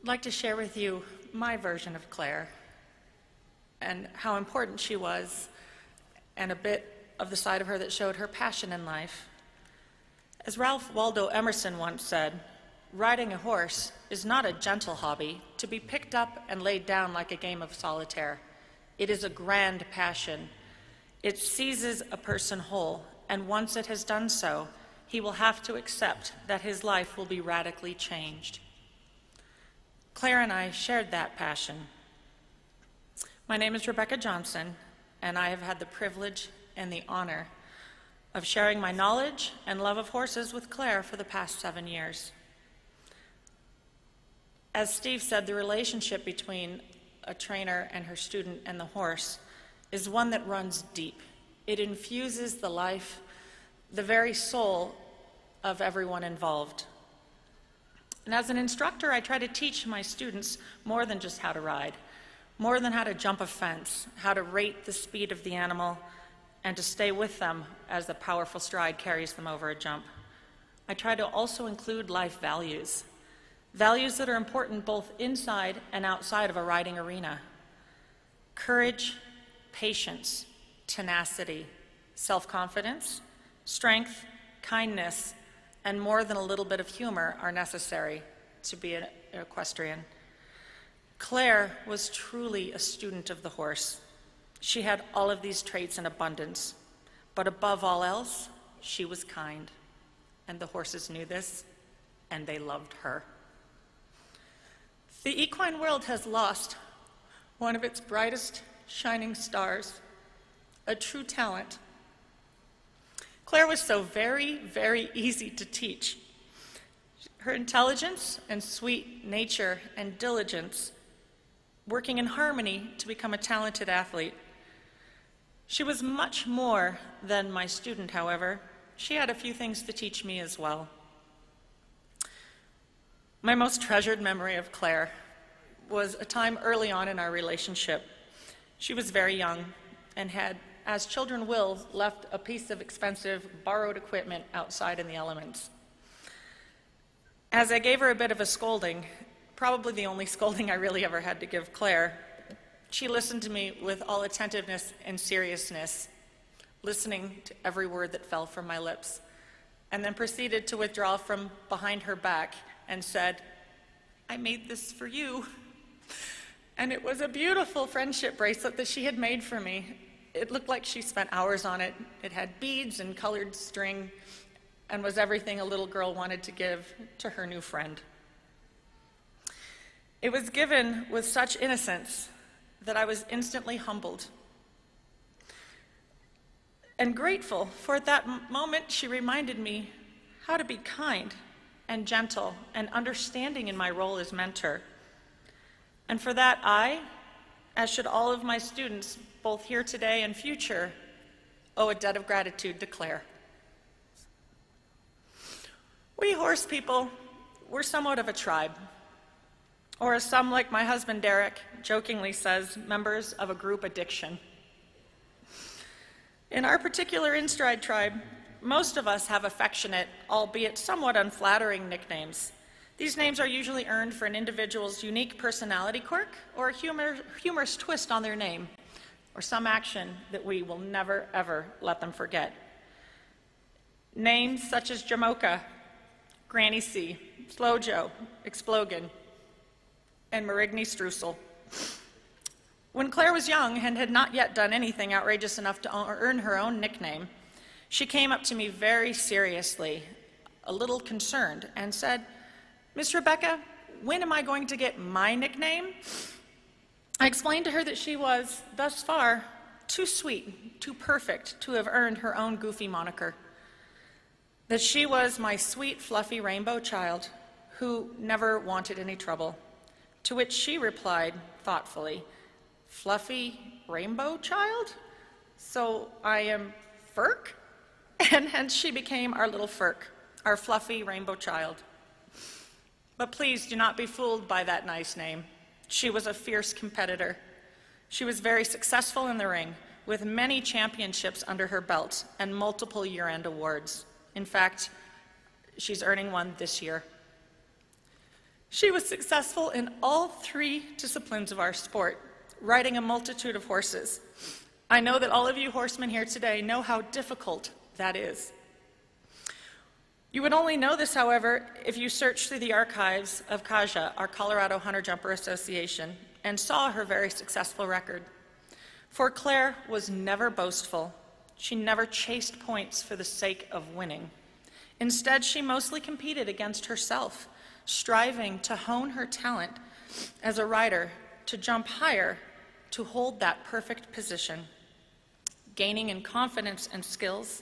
I'd like to share with you my version of Claire and how important she was, and a bit of the side of her that showed her passion in life. As Ralph Waldo Emerson once said, riding a horse is not a gentle hobby to be picked up and laid down like a game of solitaire. It is a grand passion. It seizes a person whole, and once it has done so, he will have to accept that his life will be radically changed. Claire and I shared that passion. My name is Rebecca Johnson, and I have had the privilege and the honor of sharing my knowledge and love of horses with Claire for the past 7 years. As Steve said, the relationship between a trainer and her student and the horse is one that runs deep. It infuses the life, the very soul of everyone involved. And as an instructor, I try to teach my students more than just how to ride, more than how to jump a fence, how to rate the speed of the animal, and to stay with them as the powerful stride carries them over a jump. I try to also include life values, values that are important both inside and outside of a riding arena. Courage, patience, tenacity, self-confidence, strength, kindness, and more than a little bit of humor are necessary to be an equestrian. Claire was truly a student of the horse. She had all of these traits in abundance, but above all else, she was kind. And the horses knew this, and they loved her. The equine world has lost one of its brightest shining stars, a true talent. Claire was so very, very easy to teach. Her intelligence and sweet nature and diligence, working in harmony to become a talented athlete. She was much more than my student, however. She had a few things to teach me as well. My most treasured memory of Claire was a time early on in our relationship. She was very young and had, as children will, left a piece of expensive borrowed equipment outside in the elements. As I gave her a bit of a scolding, probably the only scolding I really ever had to give Claire, she listened to me with all attentiveness and seriousness, listening to every word that fell from my lips, and then proceeded to withdraw from behind her back and said, "I made this for you." And it was a beautiful friendship bracelet that she had made for me. It looked like she spent hours on it. It had beads and colored string and was everything a little girl wanted to give to her new friend. It was given with such innocence that I was instantly humbled and grateful, for at that moment she reminded me how to be kind and gentle and understanding in my role as mentor. And for that I, as should all of my students, both here today and future, owe a debt of gratitude to Claire. We horse people, we're somewhat of a tribe, or as some like my husband Derek jokingly says, members of a group addiction. In our particular in-stride tribe, most of us have affectionate, albeit somewhat unflattering nicknames. These names are usually earned for an individual's unique personality quirk or a humorous twist on their name, or some action that we will never, ever let them forget. Names such as Jamocha, Granny C, Slow Joe, Explogan, and Marigny Streusel. When Claire was young and had not yet done anything outrageous enough to earn her own nickname, she came up to me very seriously, a little concerned, and said, "Miss Rebecca, when am I going to get my nickname?" I explained to her that she was, thus far, too sweet, too perfect to have earned her own goofy moniker. That she was my sweet, fluffy rainbow child who never wanted any trouble. To which she replied thoughtfully, "Fluffy rainbow child? So I am Firk?" And hence she became our little Firk, our fluffy rainbow child. But please do not be fooled by that nice name. She was a fierce competitor. She was very successful in the ring, with many championships under her belt and multiple year-end awards. In fact, she's earning one this year. She was successful in all 3 disciplines of our sport, riding a multitude of horses. I know that all of you horsemen here today know how difficult that is. You would only know this, however, if you searched through the archives of CAJA, our Colorado Hunter Jumper Association, and saw her very successful record. For Claire was never boastful. She never chased points for the sake of winning. Instead, she mostly competed against herself, striving to hone her talent as a rider, to jump higher, to hold that perfect position, gaining in confidence and skills,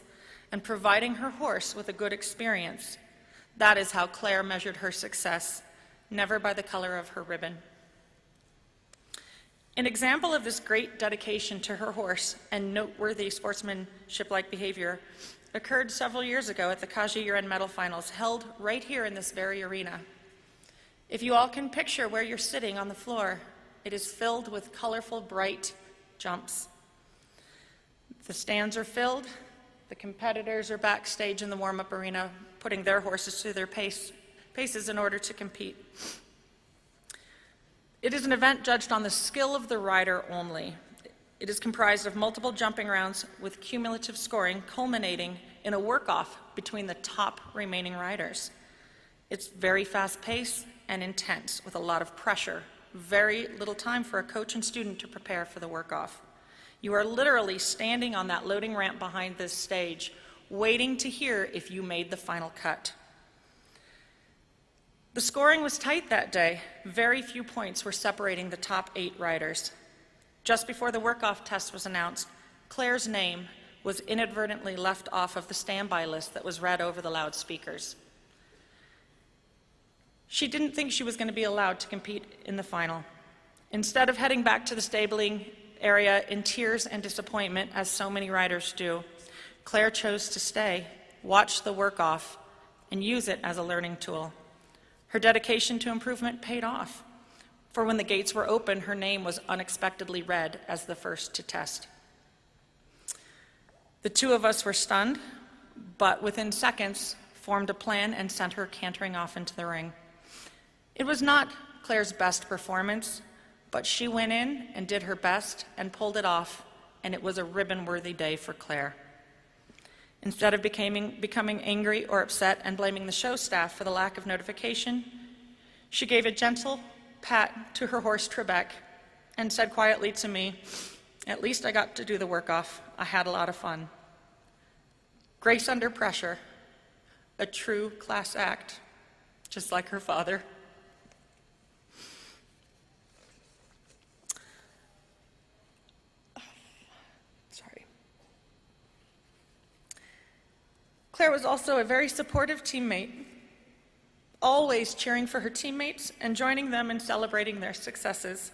and providing her horse with a good experience. That is how Claire measured her success, never by the color of her ribbon. An example of this great dedication to her horse and noteworthy sportsmanship-like behavior occurred several years ago at the CAJA Year-End Medal Finals, held right here in this very arena. If you all can picture where you're sitting on the floor, it is filled with colorful, bright jumps. The stands are filled. The competitors are backstage in the warm-up arena, putting their horses through their paces in order to compete. It is an event judged on the skill of the rider only. It is comprised of multiple jumping rounds with cumulative scoring culminating in a work-off between the top remaining riders. It's very fast-paced and intense, with a lot of pressure, very little time for a coach and student to prepare for the work-off. You are literally standing on that loading ramp behind this stage, waiting to hear if you made the final cut. The scoring was tight that day. Very few points were separating the top 8 riders. Just before the work-off test was announced, Claire's name was inadvertently left off of the standby list that was read over the loudspeakers. She didn't think she was going to be allowed to compete in the final. Instead of heading back to the stabling area in tears and disappointment, as so many riders do, Claire chose to stay, watch the work-off, and use it as a learning tool. Her dedication to improvement paid off, for when the gates were open, her name was unexpectedly read as the first to test. The 2 of us were stunned, but within seconds formed a plan and sent her cantering off into the ring. It was not Claire's best performance, but she went in and did her best and pulled it off, and it was a ribbon-worthy day for Claire. Instead of becoming angry or upset and blaming the show staff for the lack of notification, she gave a gentle pat to her horse Trebek and said quietly to me, "At least I got to do the work-off. I had a lot of fun." Grace under pressure, a true class act, just like her father. Claire was also a very supportive teammate, always cheering for her teammates and joining them in celebrating their successes.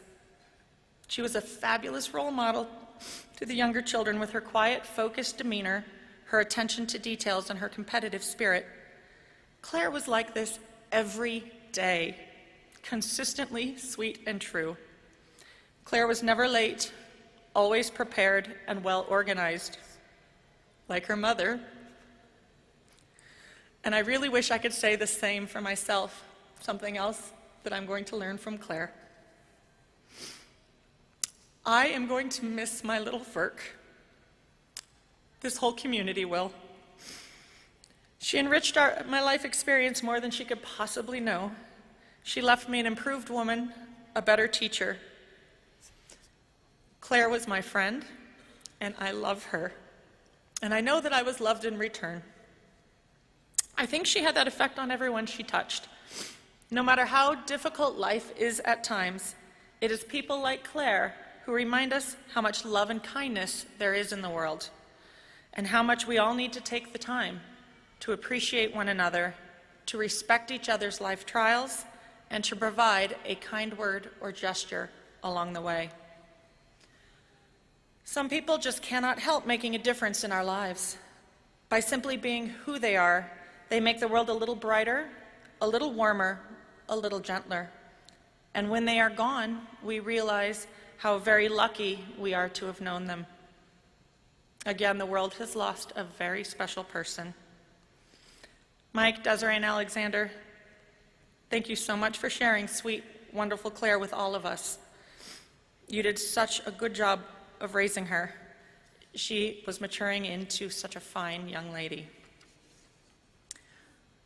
She was a fabulous role model to the younger children with her quiet, focused demeanor, her attention to details, and her competitive spirit. Claire was like this every day, consistently sweet and true. Claire was never late, always prepared and well organized, like her mother. And I really wish I could say the same for myself, something else that I'm going to learn from Claire. I am going to miss my little Ferk. This whole community will. She enriched my life experience more than she could possibly know. She left me an improved woman, a better teacher. Claire was my friend, and I love her. And I know that I was loved in return. I think she had that effect on everyone she touched. No matter how difficult life is at times, it is people like Claire who remind us how much love and kindness there is in the world, and how much we all need to take the time to appreciate one another, to respect each other's life trials, and to provide a kind word or gesture along the way. Some people just cannot help making a difference in our lives. By simply being who they are, they make the world a little brighter, a little warmer, a little gentler. And when they are gone, we realize how very lucky we are to have known them. Again, the world has lost a very special person. Mike, Desiree, and Alexander, Thank you so much for sharing sweet, wonderful Claire with all of us. You did such a good job of raising her. She was maturing into such a fine young lady.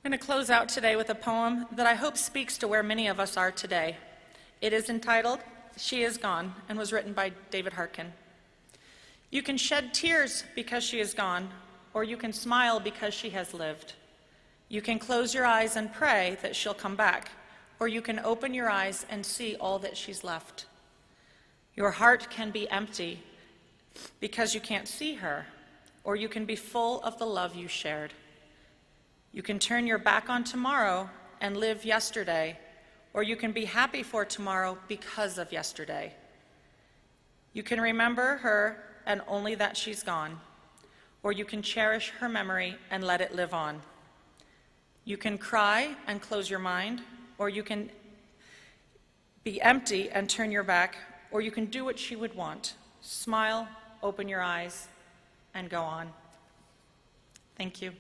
I'm going to close out today with a poem that I hope speaks to where many of us are today. It is entitled, She Is Gone, and was written by David Harkin. You can shed tears because she is gone, or you can smile because she has lived. You can close your eyes and pray that she'll come back, or you can open your eyes and see all that she's left. Your heart can be empty because you can't see her, or you can be full of the love you shared. You can turn your back on tomorrow and live yesterday, or you can be happy for tomorrow because of yesterday. You can remember her and only that she's gone, or you can cherish her memory and let it live on. You can cry and close your mind, or you can be empty and turn your back, or you can do what she would want. Smile, open your eyes, and go on. Thank you.